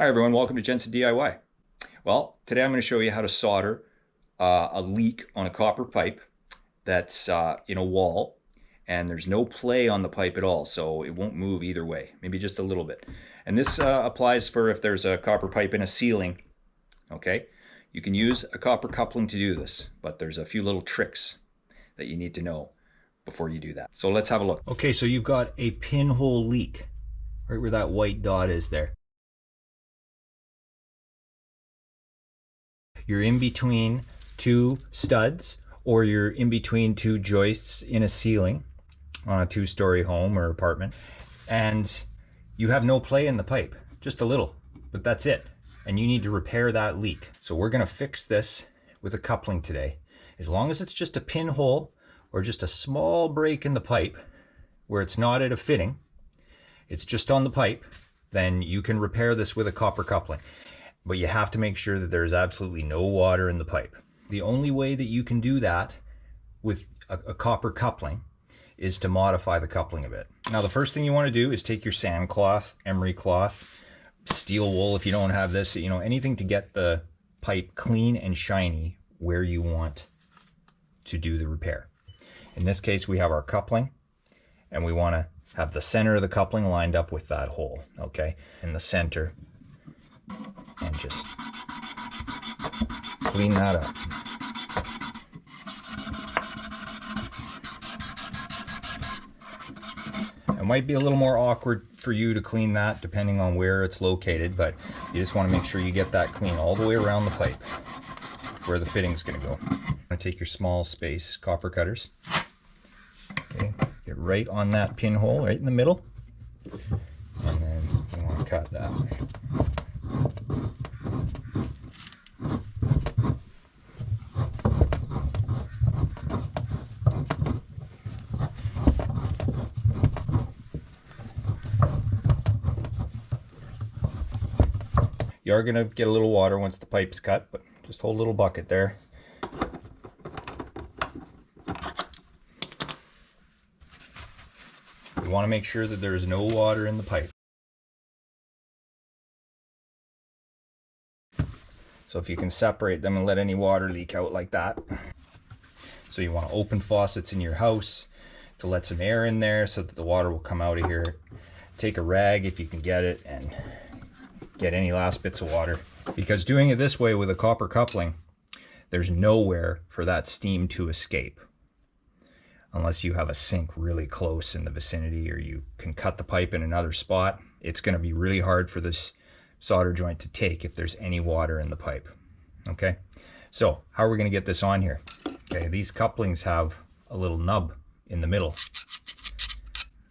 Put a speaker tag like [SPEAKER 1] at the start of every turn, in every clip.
[SPEAKER 1] Hi everyone, welcome to Jensen DIY. Well, today I'm going to show you how to solder a leak on a copper pipe that's in a wall, and there's no play on the pipe at all, so it won't move either way, maybe just a little bit. And this applies for if there's a copper pipe in a ceiling, okay? You can use a copper coupling to do this, but there's a few little tricks that you need to know before you do that. So let's have a look. Okay, so you've got a pinhole leak right where that white dot is there. You're in between two studs, or you're in between two joists in a ceiling on a two-story home or apartment, and you have no play in the pipe, just a little, but that's it. And you need to repair that leak. So we're going to fix this with a coupling today. As long as it's just a pinhole or just a small break in the pipe where it's not at a fitting, it's just on the pipe, then you can repair this with a copper coupling. But you have to make sure that there's absolutely no water in the pipe. The only way that you can do that with a copper coupling is to modify the coupling a bit. Now the first thing you want to do is take your sand cloth, emery cloth, steel wool if you don't have this, anything to get the pipe clean and shiny where you want to do the repair. In this case we have our coupling, and we want to have the center of the coupling lined up with that hole, okay? In the center. And just clean that up. It might be a little more awkward for you to clean that depending on where it's located, but you just want to make sure you get that clean all the way around the pipe where the fitting's going to go. You're going to take your small space copper cutters. Okay, get right on that pinhole, right in the middle, and then you want to cut that. You are going to get a little water once the pipe's cut, but just hold a little bucket there. You want to make sure that there's no water in the pipe. So if you can separate them and let any water leak out like that. So you want to open faucets in your house to let some air in there so that the water will come out of here. Take a rag if you can get it and get any last bits of water, because doing it this way with a copper coupling, there's nowhere for that steam to escape unless you have a sink really close in the vicinity, or you can cut the pipe in another spot. It's going to be really hard for this solder joint to take if there's any water in the pipe. Okay, so how are we going to get this on here? Okay, these couplings have a little nub in the middle.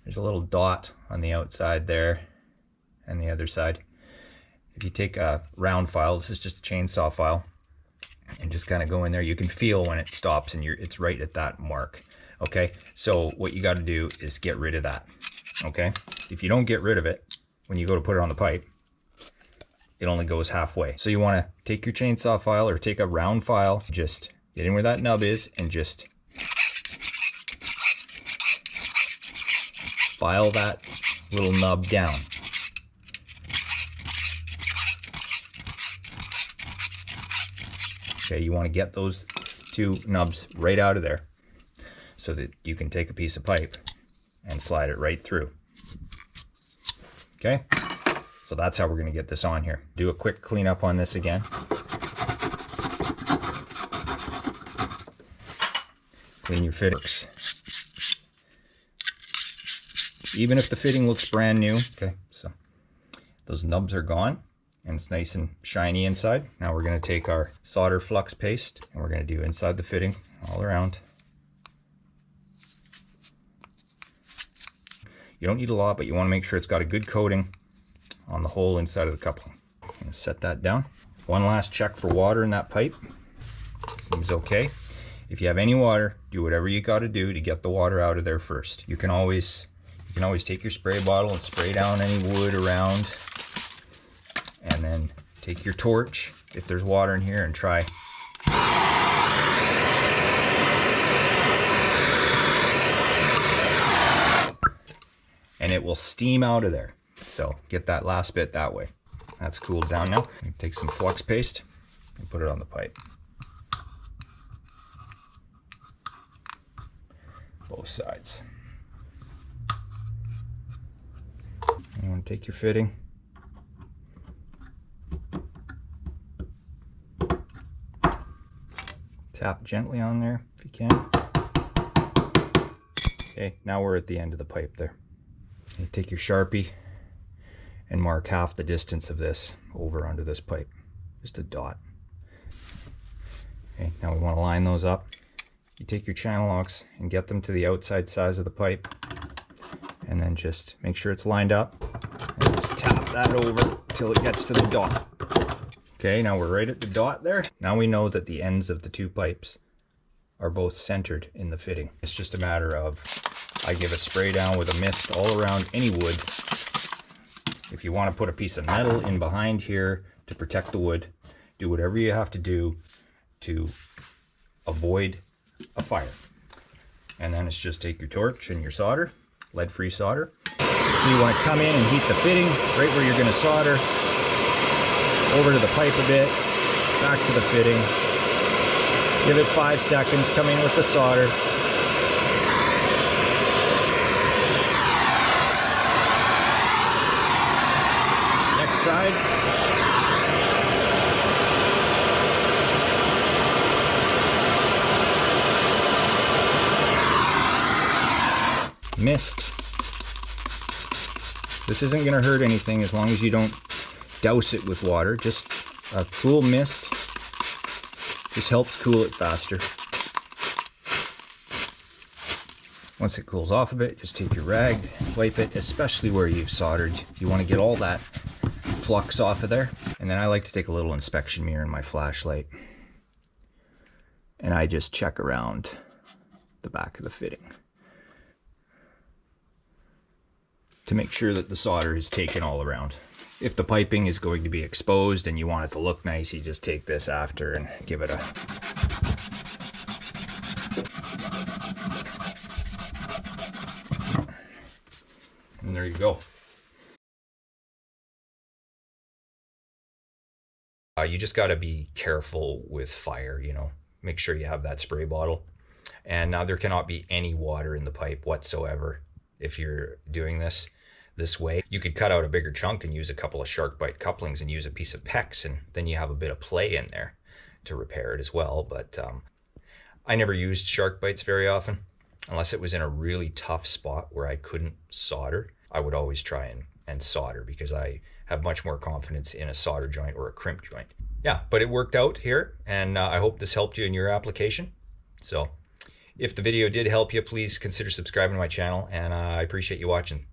[SPEAKER 1] There's a little dot on the outside there and the other side. If you take a round file, this is just a chainsaw file, and just kind of go in there, you can feel when it stops and it's right at that mark. Okay, so what you got to do is get rid of that. Okay, if you don't get rid of it when you go to put it on the pipe, it only goes halfway. So you want to take your chainsaw file or take a round file, just get in where that nub is and just file that little nub down. Okay, you want to get those two nubs right out of there so that you can take a piece of pipe and slide it right through. Okay, so that's how we're going to get this on here. Do a quick cleanup on this again. Clean your fittings. Even if the fitting looks brand new, okay, so those nubs are gone and it's nice and shiny inside. Now we're going to take our solder flux paste and we're going to do inside the fitting all around. You don't need a lot, but you want to make sure it's got a good coating on the whole inside of the coupling. I'm going to set that down. One last check for water in that pipe. Seems okay. If you have any water, do whatever you got to do to get the water out of there first. You can always take your spray bottle and spray down any wood around, and then take your torch if there's water in here and try. And it will steam out of there. So get that last bit that way. That's cooled down now. Take some flux paste and put it on the pipe. Both sides. You want to take your fitting. Tap gently on there if you can. Okay, now we're at the end of the pipe there. You take your Sharpie and mark half the distance of this over onto this pipe. Just a dot. Okay, now we want to line those up. You take your channel locks and get them to the outside size of the pipe, and then just make sure it's lined up and just tap that over till it gets to the dot. Okay, now we're right at the dot there. Now we know that the ends of the two pipes are both centered in the fitting. It's just a matter of, I give a spray down with a mist all around any wood. If you want to put a piece of metal in behind here to protect the wood, do whatever you have to do to avoid a fire. And then it's just take your torch and your solder, lead-free solder. So you want to come in and heat the fitting right where you're going to solder, over to the pipe a bit, back to the fitting. Give it 5 seconds, come in with the solder. Next side. Mist. This isn't going to hurt anything as long as you don't douse it with water. Just a cool mist just helps cool it faster. Once it cools off a bit, just take your rag, wipe it, especially where you've soldered. You want to get all that flux off of there. And then I like to take a little inspection mirror in my flashlight, and I just check around the back of the fitting to make sure that the solder is taken all around. If the piping is going to be exposed and you want it to look nice, you just take this after and give it a and there you go. You just got to be careful with fire, you know. Make sure you have that spray bottle. And now there cannot be any water in the pipe whatsoever if you're doing this way. You could cut out a bigger chunk and use a couple of SharkBite couplings and use a piece of PEX, and then you have a bit of play in there to repair it as well. But I never used SharkBites very often unless it was in a really tough spot where I couldn't solder. I would always try and solder because I have much more confidence in a solder joint or a crimp joint. Yeah, but it worked out here, and I hope this helped you in your application. So if the video did help you, please consider subscribing to my channel, and I appreciate you watching.